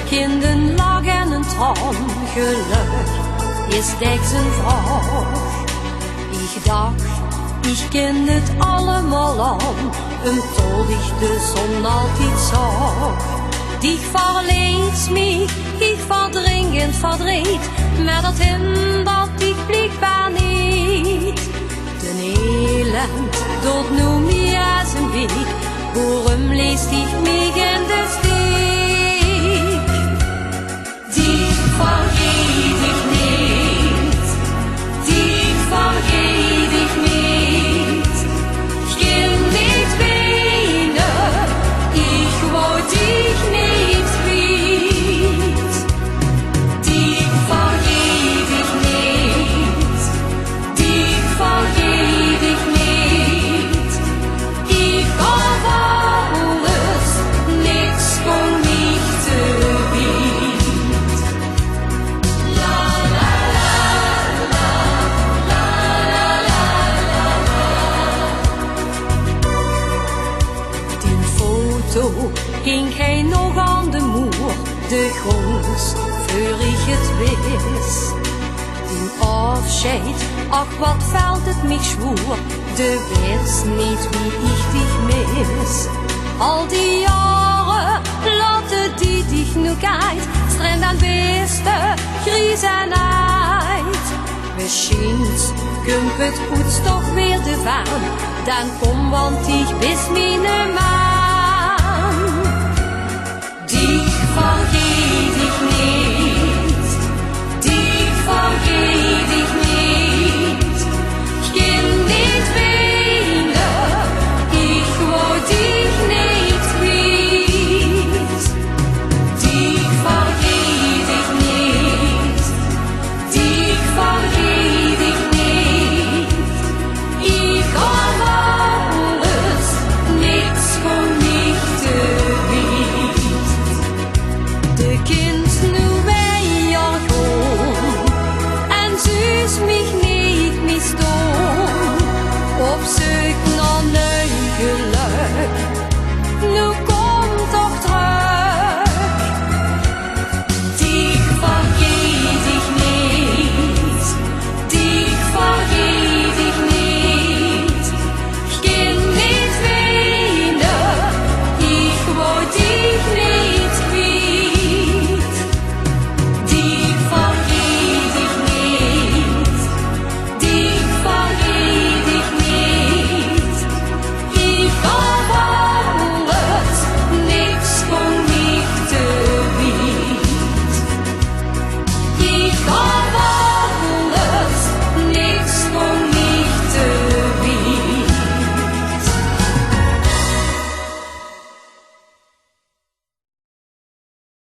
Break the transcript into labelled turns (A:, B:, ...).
A: Kinderen lachen en Traum, Geluk ist Hexenfrau. Ich dacht, ich kenn het allemaal an, tot ich de Sonne altijd zag. Die verleed mich, ich verdringend verdreht, maar dat hindert ik blijkbaar niet. Den Elend, dort nu mir als een Weg, worum leest ich mich in de Stieg? Die vergeet ich niet, die vergeet ich niet. Ich kenn nicht weinen, ich wollt dich nicht kwiet. Die vergeet ich niet, die vergeet ich niet. Ich hab alles, nix von mich zu biet. La la la la la la la la. Die Foto hing hij nog aan de muur, de grond voor ik het wist. Die Afscheid, ach wat fällt het mich schwur, du wirst nicht wie ich dich miss. All die Jahre latte die dich nu geit, streng dan beste Krisenheid. Misschien kunt het poets toch weer de waan, dan kom want ich bis mine maat.